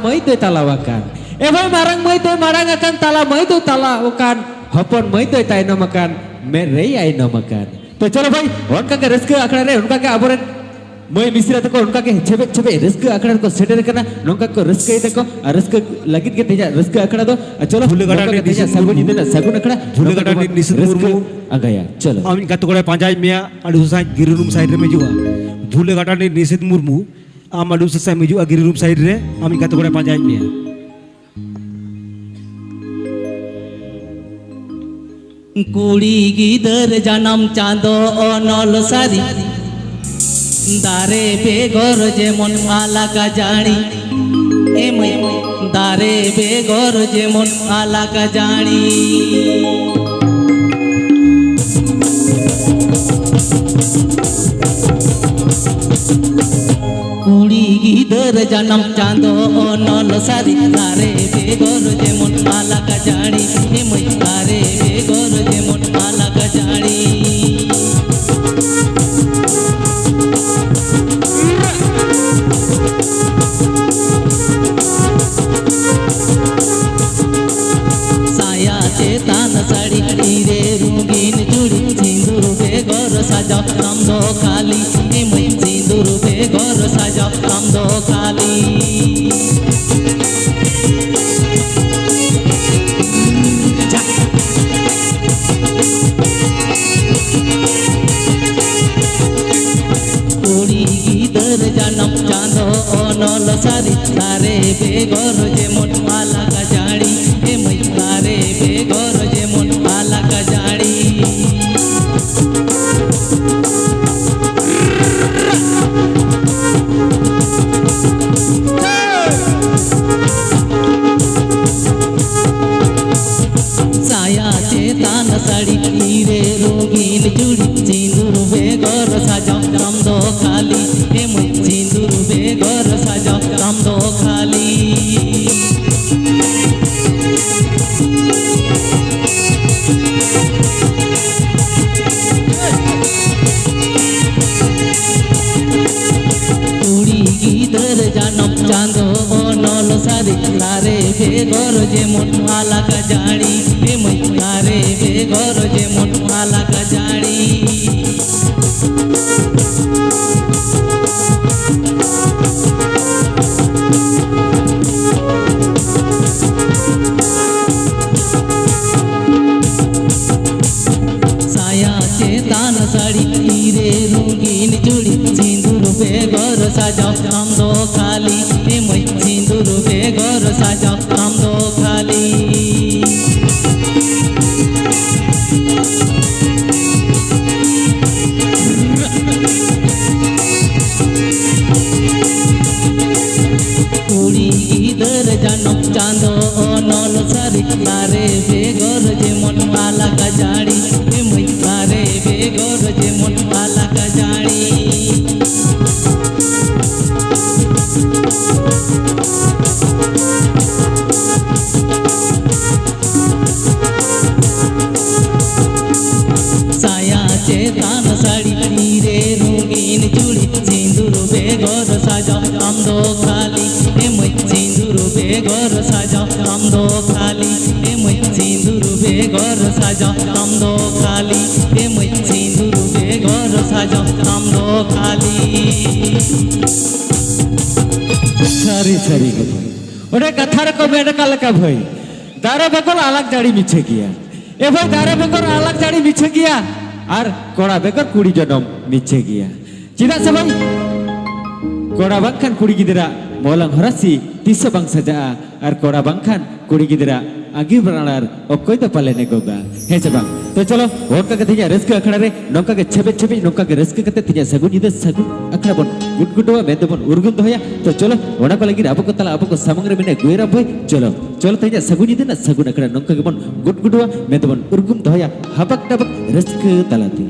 Mai tu talawakan. Ebai marang mai tu marang akan tala mai tu talawakan. Hopon mai tu tai namakan. Merei ai namakan. तो चलो भाई उनका के rusk अखड़ा रे उनका के आबोरन मैं मिश्रा तक उनका के छबे छबे रस्क अखड़ा को सेटर करना उनका को रस्क ये तक रस्क लगित के तेजा रस्क अखड़ा दो चलो झूले गड़ा ने तेजा सगुन इधर सगुन अखड़ा झूले गड़ा ने निश्चित मुर्मू आ गया चलो आमिन का तोड़े पांचाई मिया अडू साइड गिरी रूम साइड में जुआ झूले गड़ा ने निश्चित मुर्मू आम अडू साइड में जुआ गिरी रूम साइड रे आमिन का तोड़े पांचाई मिया कुड़ी गिदर जानम चांदो अनल सारी दारे बेगर जेमन आला का जानी एम दारे बेगर जेमन आला का जानी कुड़ी गिदर जानम चांदो अनल सारी दारे बेगर जेमन आला का जानी एम दारे बेगर जेमन आला का जानी साया चेतान साड़ी हीरे रंगीन चूड़ी सिंदूर बेगर साजा हम दो खाली एम सिंदूर बेगर साजा हम दो खाली कुड़ी गिदर जानम चांदो अनल सारी तारे बेगर जेमन आला का जानी एम तारे बेगर जेमन आला का जानी साया चेतान साड़ी हीरे रंगीन चूड़ी सिंदूर बेगर साजा हम दो खाली एम सिंदूर बेगर साजा हम दो खाली कुड़ी गिदर जानम चांदो अनल सारी तारे बेगर जेमन आला का जानी एम तारे बेगर जेमन आला का जानी साया चेतान साड़ी हीरे रंगीन चूड़ी सिंदूर बेगर साजा हम दो खाली एम सिंदूर बेगर साजा हम दो खाली कुड़ी गिदर जानम चांदो अनल सारी तारे बेगर जेमन आला का जानी एम तारे बेगर जेमन आला का जानी साया चेतान साड़ी हीरे रंगीन चूड़ी सिंदूर बेगर साजा हम दो खाली एम सिंदूर बेगर साजा हम दो खाली एम सिंदूर बेगर साजा हम दो खाली एम सिंदूर बेगर साजा हम दो खाली सारी सारी ओरे कथा रे को बेडका लका भाई दारा बेकर अलग जाड़ी मिछे गया ए भाई दारा बेकर अलग जाड़ी मिछे गया और कोड़ा बेकर कुड़ी जनम मिछे गया चिदा से भाई कोड़ा बंखान कुड़ी गिदरा मोलंग हरासी तीस बंग सजा और कोड़ा बंखान कुड़ी गिदरा आगे बनार ओकोई तो पाले ने गोगा है जबांग तो चलो और का कथिया रस्क अखड़ा रे नौका के छबे छबे नौका के रस्क कते तिया सगुन इदे सगुन अखड़ा बन गुडगुडवा में बन उर्गुन दोया तो चलो ओना को लगी आपको तला आपको समग्र में गोयरा भाई चलो चलो तिया सगुन इदे ना सगुन अखड़ा नौका के बन गुडगुडवा में बन उर्गुन दोया हबक टबक रस्क तलाती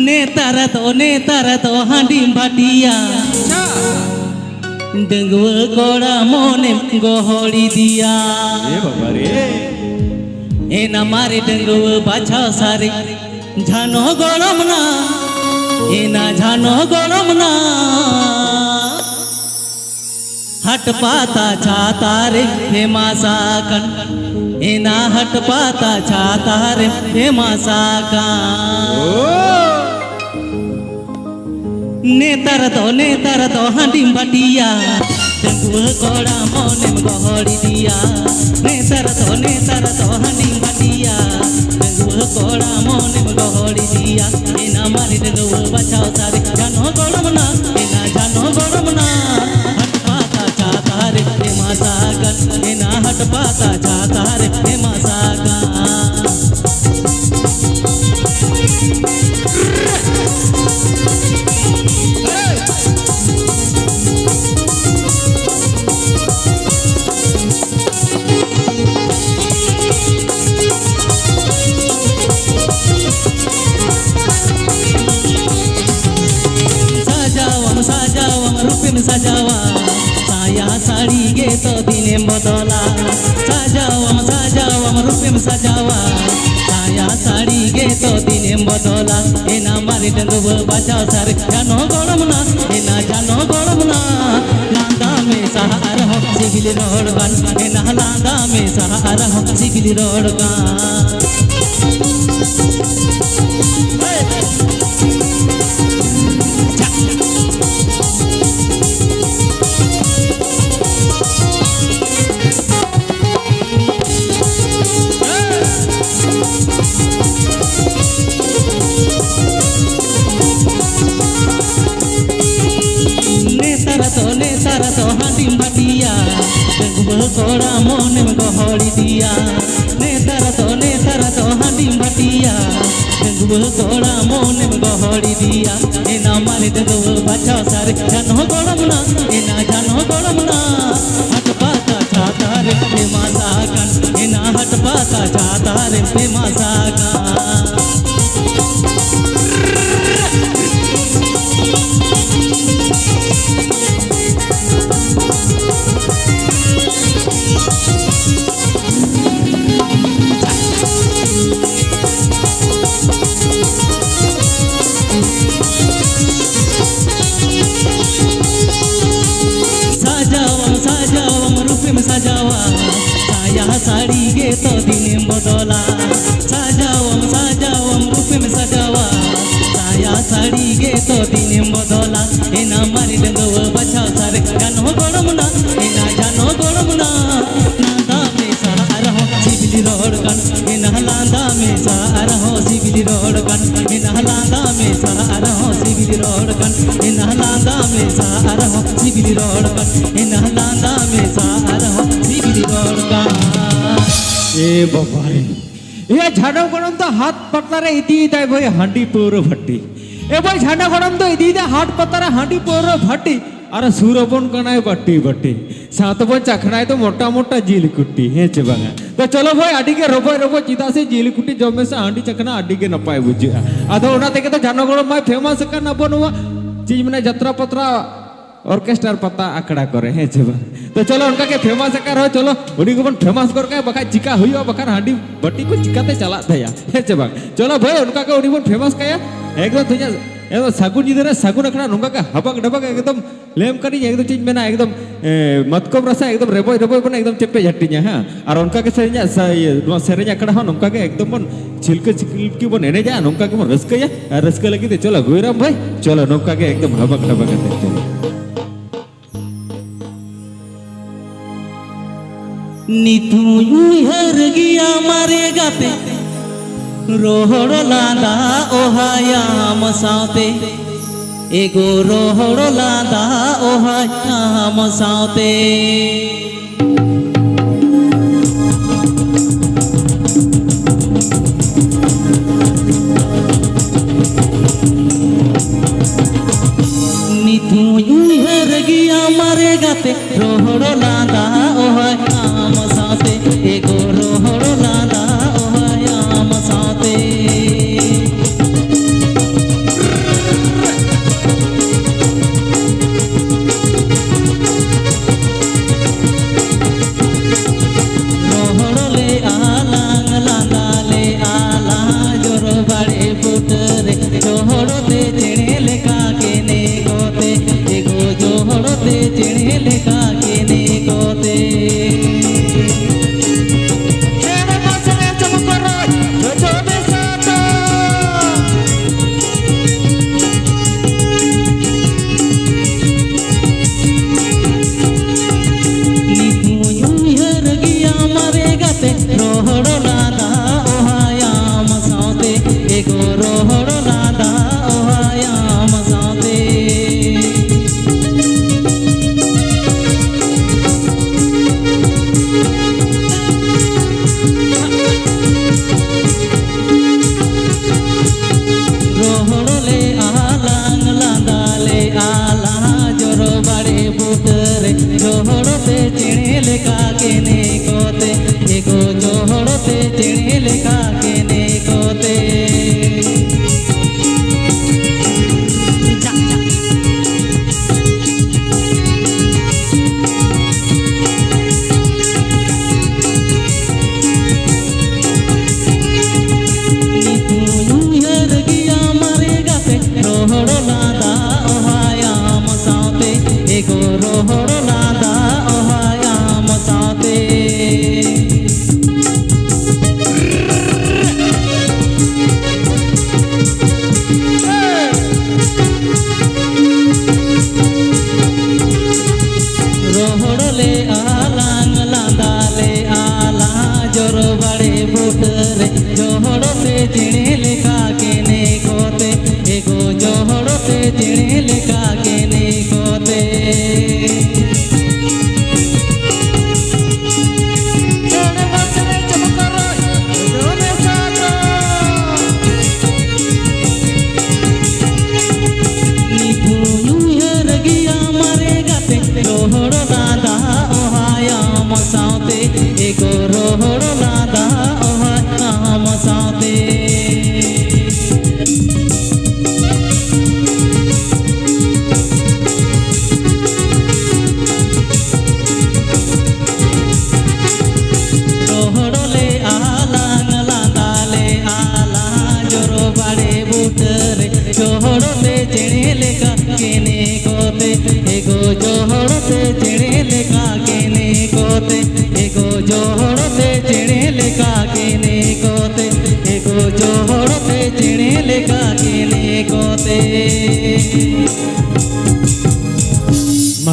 नेतारा तो हांडी बाटिया डंगुआ कोड़ा मोने गोहड़ी दिया ए ना मारे डंगुआ बाछा सारे झानो गरम ना ए ना झानो गरम ना हट पाता छाता रे फेमासाकन एना हट पाता छाता रे फेमासाकन नेतर तो हांडी बटिया डंगुआ कोड़ा मोने में गहड़ी दिया नेतर तो हांडी बटिया डंगुआ कोड़ा मोने में गहड़ी दिया एना मारी डंगुआ बचाओ सारे जानो गोड़मना एना जानो गोड़मना हट पाता चाहता रे फेमासाकन एना हट पाता चाहता रे फेमासाकन सजावा रूपे में सजावा साया साड़ी गे तो दिने बदला सजावा रूपे में सजावा साया साड़ी गे तो दिने बदला एना मारी डंगुआ बचाओ सारे जानो गोड़मना एना जानो गोड़मना लांदा में सहार हो सिविल रोड गन एना लांदा में सहार हो सिविल रोड गन नेतर तो हांडी बटिया डंगुआ कोड़ा मोने में गहड़ी दिया नेतर तो हांडी बटिया डंगुआ कोड़ा मोने में गहड़ी दिया एना मारी डंगुआ बचाओ सारे जानो गोड़मना एना जानो गोड़मना हट पाता छाता रे फेमासाकन एना हट पाता छाता रे फेमासाकन सजावा रूपे में सजावा साया साड़ी गे तो दिने बदला सजावा रूपे में सजावा साया साड़ी गे तो दिने बदला एना मारी डंगुआ बचाओ सारे जानो गोड़मना एना जानो गोड़मना लांदा में सहार हो सिविल रोड गन एना लांदा में सहार हो सिविल रोड गन एना लांदा में सहार हो सिविल रोड गन एना लांदा में सहार हो सिविल रोड गन एना लांदा में सहार हो सिविल रोड गन ए बाबा रे ये झाड़ो गरम तो हाथ पतरे इदी दाय भाई हांडी पौरो भट्टी ए भाई झाड़ा गरम तो इदी दे हाथ पतरे हांडी पौरो भट्टी अरे सूरबन कनाय बट्टी बट्टी सात बन चखनाय तो मोटा मोटा जील कुट्टी हे चे बांगा तो चलो भाई आडी के रोबो चिता से जील कुट्टी जमे से हांडी चखना आडी के नपाय बुझा आदो ओना तेके तो झानो गरम माय फेमस का नबो नवा चीज मने जत्रा पत्रा ऑर्केस्ट्रार पता आकड़ा करे हे चे तो चलो उनका के फेमस कर हो चलो उड़ी को फेमस कर के बखा चिका हुई बखा हांडी बट्टी को चिकाते चला थया हे चे बांग चलो भाई उनका के उड़ी को फेमस कया एकदम तुझे एकदम सागुन जिधर सागुन अखड़ा नुंगा का हबक डबक एकदम लेम करी एकदम चीज में ना एकदम मतकम रसा एकदम रेबो रेबो बन एकदम चेपे झट्टिया हां और उनका के सेरे냐 सेरे냐 अखड़ा हो नुंगा के एकदम बन छिलके छिलकी बन एने जा नुंगा के बन रसकया रसक लगी ते चलो गोइराम भाई चलो नुंगा के एकदम हबक डबक चलो नितु उहर गिया मारे गाते रोहड़ लांदा ओहायाम साते एगो रोहड़ लांदा ओहायाम साते नितु उहर गिया मारे गाते रोहड़ लांदा ओहायाम साते एगो रोहड़ लांदा ओहायाम साते रोहड़ ले आलांग लांदा ले आला जोर बड़े पुटरे जोहड़ते चेणे लेका के ने गोते एगो जोहड़ते चेणे लेका के ने जोड़ते चिणे लेका केने कोते एको जोड़ते चिणे लेका केने कोते